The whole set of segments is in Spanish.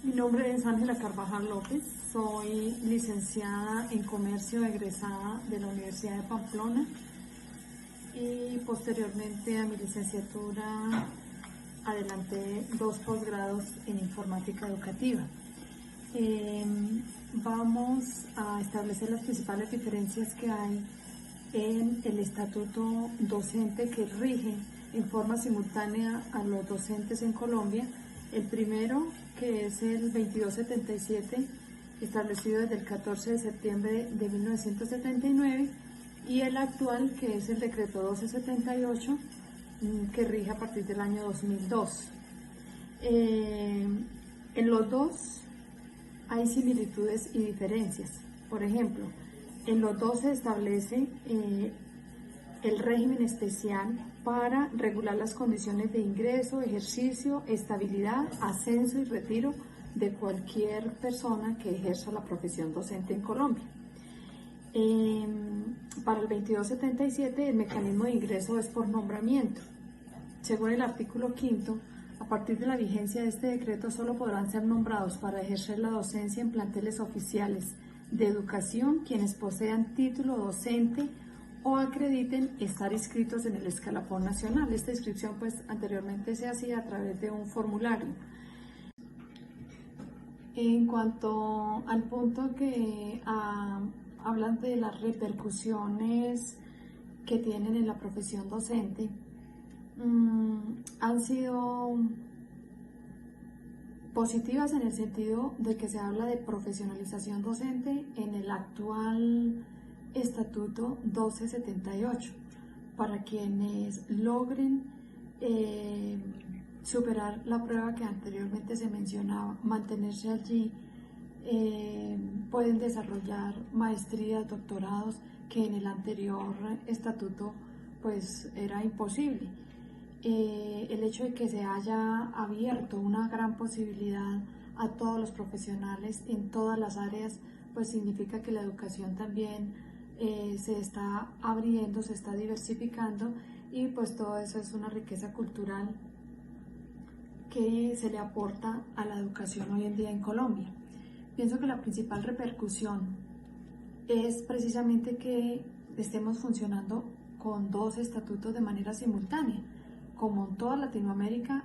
Mi nombre es Ángela Carvajal López, soy licenciada en Comercio egresada de la Universidad de Pamplona y posteriormente a mi licenciatura adelanté 2 posgrados en informática educativa. Vamos a establecer las principales diferencias que hay en el estatuto docente que rige en forma simultánea a los docentes en Colombia. El primero, que es el 2277, establecido desde el 14 de septiembre de 1979, y el actual, que es el decreto 1278, que rige a partir del año 2002. En los dos hay similitudes y diferencias. Por ejemplo, en los dos se establece el régimen especial para regular las condiciones de ingreso, ejercicio, estabilidad, ascenso y retiro de cualquier persona que ejerza la profesión docente en Colombia. Para el 2277 el mecanismo de ingreso es por nombramiento. Según el artículo 5, a partir de la vigencia de este decreto solo podrán ser nombrados para ejercer la docencia en planteles oficiales de educación quienes posean título docente o acrediten estar inscritos en el escalafón nacional. Esta inscripción pues anteriormente se hacía a través de un formulario. En cuanto al punto que hablan de las repercusiones que tienen en la profesión docente, han sido positivas en el sentido de que se habla de profesionalización docente en el actual Estatuto 1278 para quienes logren superar la prueba que anteriormente se mencionaba, mantenerse allí, pueden desarrollar maestrías, doctorados, que en el anterior estatuto pues era imposible. El hecho de que se haya abierto una gran posibilidad a todos los profesionales en todas las áreas, pues significa que la educación también se está abriendo, se está diversificando, y pues todo eso es una riqueza cultural que se le aporta a la educación hoy en día en Colombia. Pienso que la principal repercusión es precisamente que estemos funcionando con 2 estatutos de manera simultánea. Como en toda Latinoamérica,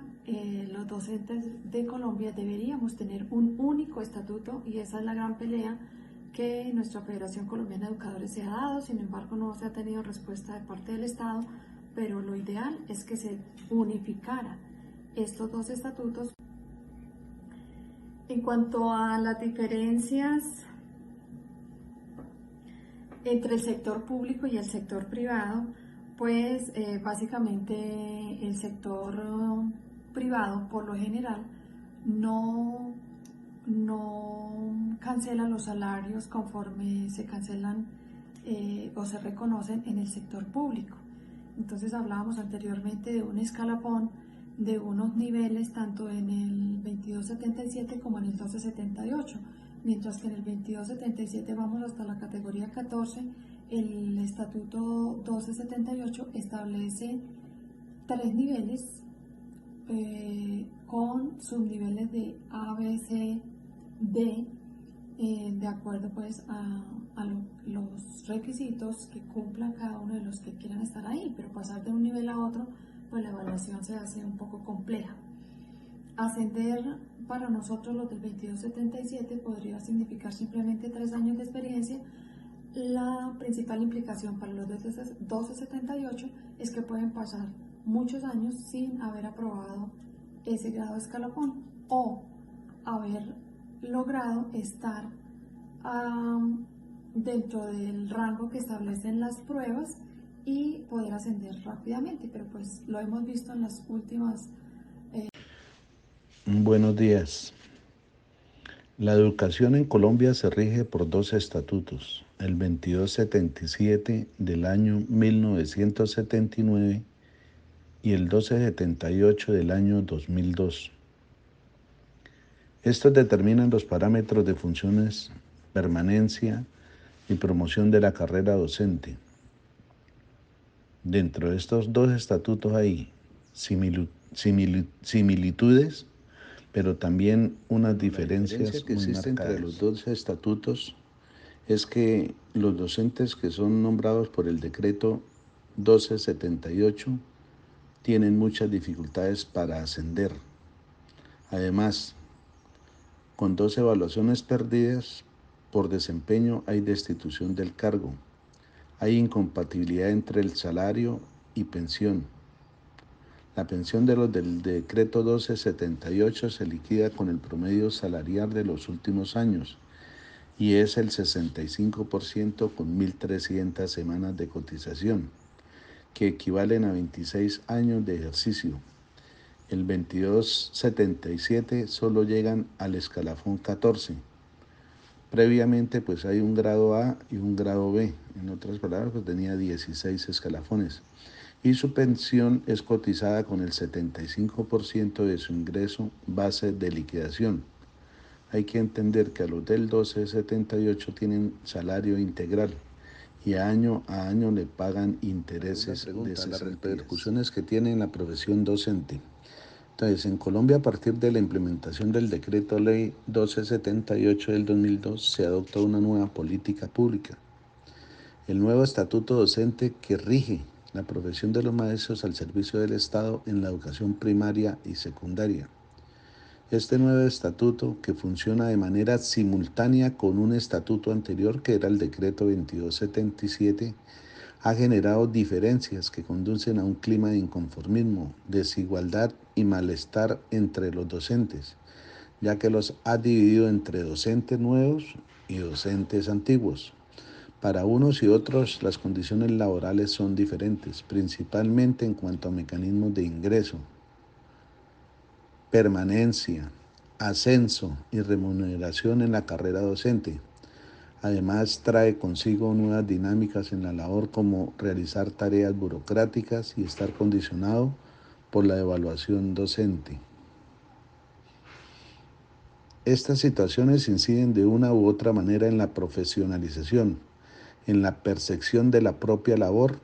los docentes de Colombia deberíamos tener un único estatuto, y esa es la gran pelea que nuestra Federación Colombiana de Educadores se ha dado. Sin embargo, no se ha tenido respuesta de parte del Estado, pero lo ideal es que se unificara estos 2 estatutos. En cuanto a las diferencias entre el sector público y el sector privado, pues básicamente el sector privado por lo general no cancela los salarios conforme se cancelan o se reconocen en el sector público. Entonces hablábamos anteriormente de un escalafón, de unos niveles tanto en el 2277 como en el 1278, mientras que en el 2277 vamos hasta la categoría 14. El estatuto 1278 establece 3 niveles con subniveles de A, B, C, D, de acuerdo pues a los requisitos que cumplan cada uno de los que quieran estar ahí, pero pasar de un nivel a otro, pues la evaluación se hace un poco compleja. Ascender para nosotros los del 2277 podría significar simplemente 3 años de experiencia. La principal implicación para los 1278 es que pueden pasar muchos años sin haber aprobado ese grado de escalafón o haber logrado estar dentro del rango que establecen las pruebas y poder ascender rápidamente, pero pues lo hemos visto en las últimas. Buenos días. La educación en Colombia se rige por 2 estatutos, el 2277 del año 1979 y el 1278 del año 2002. Estos determinan los parámetros de funciones, permanencia y promoción de la carrera docente. Dentro de estos 2 estatutos hay similitudes, pero también unas La diferencia diferencias que muy existe entre marcadas. los dos estatutos es que los docentes que son nombrados por el decreto 1278 tienen muchas dificultades para ascender. Además, con 2 evaluaciones perdidas por desempeño hay destitución del cargo. Hay incompatibilidad entre el salario y pensión. La pensión de los del decreto 1278 se liquida con el promedio salarial de los últimos años y es el 65% con 1.300 semanas de cotización, que equivalen a 26 años de ejercicio. El 2277 solo llegan al escalafón 14. Previamente pues hay un grado A y un grado B. En otras palabras, pues tenía 16 escalafones. Y su pensión es cotizada con el 75% de su ingreso base de liquidación. Hay que entender que a los del 1278 tienen salario integral y año a año le pagan intereses de cesantías. Las repercusiones que tiene en la profesión docente. Entonces, en Colombia, a partir de la implementación del decreto ley 1278 del 2002, se adopta una nueva política pública. El nuevo estatuto docente que rige la profesión de los maestros al servicio del Estado en la educación primaria y secundaria. Este nuevo estatuto, que funciona de manera simultánea con un estatuto anterior que era el decreto 2277, ha generado diferencias que conducen a un clima de inconformismo, desigualdad y malestar entre los docentes, ya que los ha dividido entre docentes nuevos y docentes antiguos. Para unos y otros las condiciones laborales son diferentes, principalmente en cuanto a mecanismos de ingreso, permanencia, ascenso y remuneración en la carrera docente. Además, trae consigo nuevas dinámicas en la labor como realizar tareas burocráticas y estar condicionado por la evaluación docente. Estas situaciones inciden de una u otra manera en la profesionalización, en la percepción de la propia labor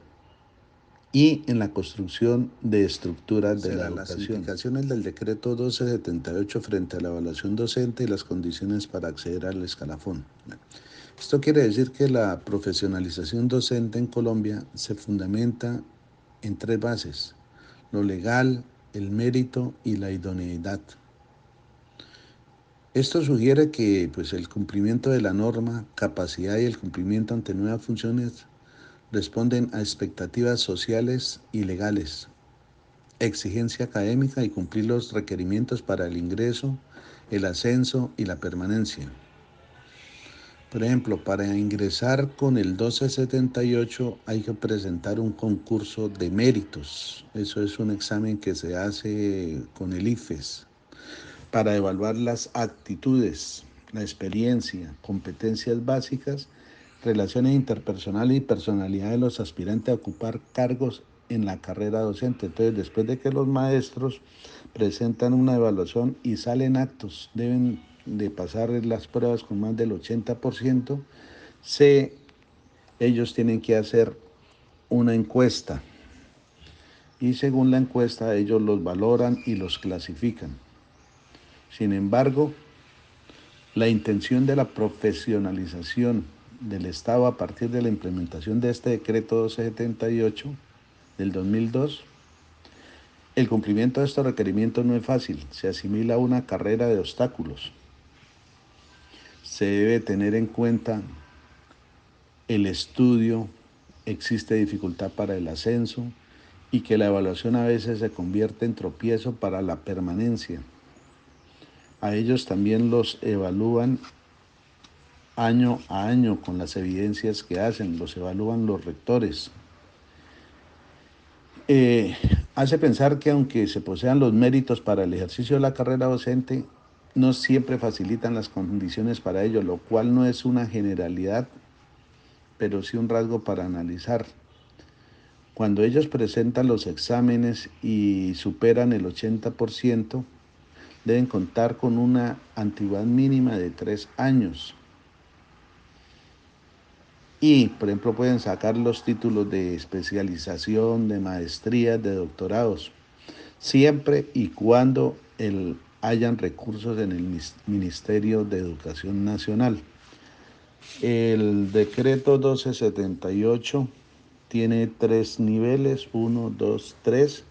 y en la construcción de estructuras de la educación. Las implicaciones del decreto 1278 frente a la evaluación docente y las condiciones para acceder al escalafón. Esto quiere decir que la profesionalización docente en Colombia se fundamenta en 3 bases: lo legal, el mérito y la idoneidad. Esto sugiere que pues, el cumplimiento de la norma, capacidad y el cumplimiento ante nuevas funciones responden a expectativas sociales y legales, exigencia académica y cumplir los requerimientos para el ingreso, el ascenso y la permanencia. Por ejemplo, para ingresar con el 1278 hay que presentar un concurso de méritos. Eso es un examen que se hace con el IFES para evaluar las actitudes, la experiencia, competencias básicas, relaciones interpersonales y personalidad de los aspirantes a ocupar cargos en la carrera docente. Entonces, después de que los maestros presentan una evaluación y salen actos, deben de pasar las pruebas con más del 80%, ellos tienen que hacer una encuesta y según la encuesta ellos los valoran y los clasifican. Sin embargo, la intención de la profesionalización del Estado a partir de la implementación de este decreto 1278 del 2002, el cumplimiento de estos requerimientos no es fácil, se asimila a una carrera de obstáculos. Se debe tener en cuenta el estudio, existe dificultad para el ascenso y que la evaluación a veces se convierte en tropiezo para la permanencia. A ellos también los evalúan año a año con las evidencias que hacen, los evalúan los rectores. Hace pensar que aunque se posean los méritos para el ejercicio de la carrera docente, no siempre facilitan las condiciones para ello, lo cual no es una generalidad, pero sí un rasgo para analizar. Cuando ellos presentan los exámenes y superan el 80%, deben contar con una antigüedad mínima de 3 años. Y, por ejemplo, pueden sacar los títulos de especialización, de maestrías, de doctorados, siempre y cuando el hayan recursos en el Ministerio de Educación Nacional. El decreto 1278 tiene 3 niveles, 1, 2, 3,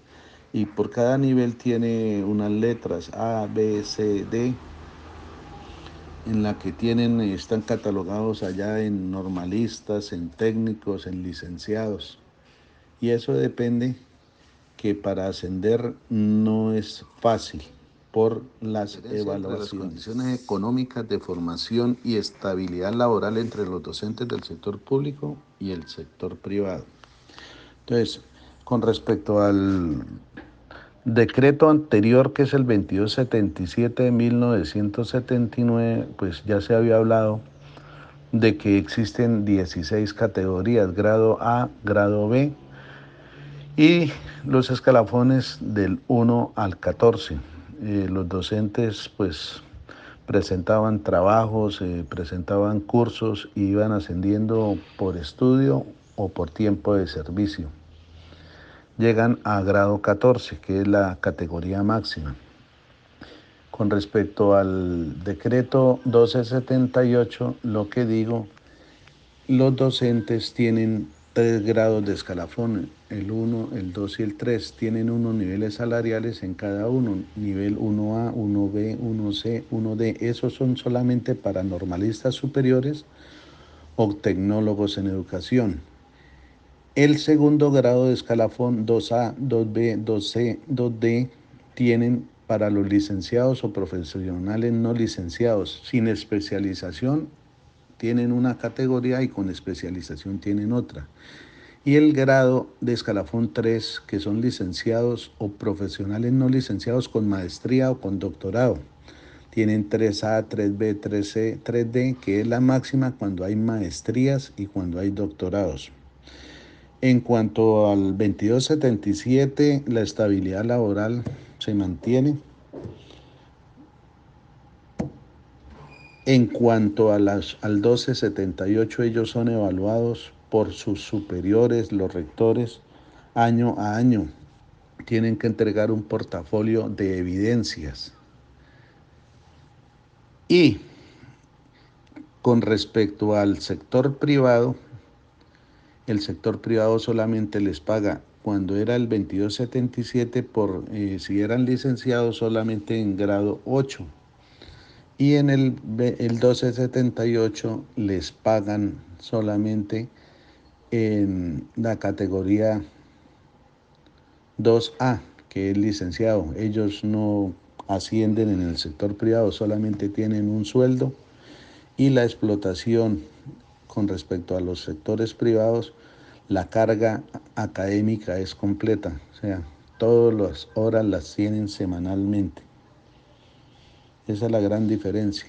y por cada nivel tiene unas letras A, B, C, D, en la que están catalogados allá en normalistas, en técnicos, en licenciados. Y eso depende que para ascender no es fácil por las evaluaciones. Las condiciones económicas de formación y estabilidad laboral entre los docentes del sector público y el sector privado. Entonces, con respecto al decreto anterior, que es el 2277 de 1979, pues ya se había hablado de que existen 16 categorías, grado A, grado B, y los escalafones del 1 al 14. Los docentes pues presentaban trabajos, presentaban cursos y iban ascendiendo por estudio o por tiempo de servicio. Llegan a grado 14, que es la categoría máxima. Con respecto al decreto 1278, lo que digo, los docentes tienen 3 grados de escalafón, el 1, el 2 y el 3. Tienen unos niveles salariales en cada uno, nivel 1A, 1B, 1C, 1D. Esos son solamente para normalistas superiores o tecnólogos en educación. El segundo grado de escalafón, 2A, 2B, 2C, 2D, tienen para los licenciados o profesionales no licenciados. Sin especialización tienen una categoría y con especialización tienen otra. Y el grado de escalafón 3, que son licenciados o profesionales no licenciados con maestría o con doctorado. Tienen 3A, 3B, 3C, 3D, que es la máxima cuando hay maestrías y cuando hay doctorados. En cuanto al 2277, la estabilidad laboral se mantiene. En cuanto a al 1278, ellos son evaluados por sus superiores, los rectores, año a año. Tienen que entregar un portafolio de evidencias. Y con respecto al sector privado, el sector privado solamente les paga, cuando era el 2277, si eran licenciados, solamente en grado 8. Y en el 1278 les pagan solamente en la categoría 2A, que es licenciado. Ellos no ascienden en el sector privado, solamente tienen un sueldo, y la explotación con respecto a los sectores privados, la carga académica es completa, o sea, todas las horas las tienen semanalmente. Esa es la gran diferencia.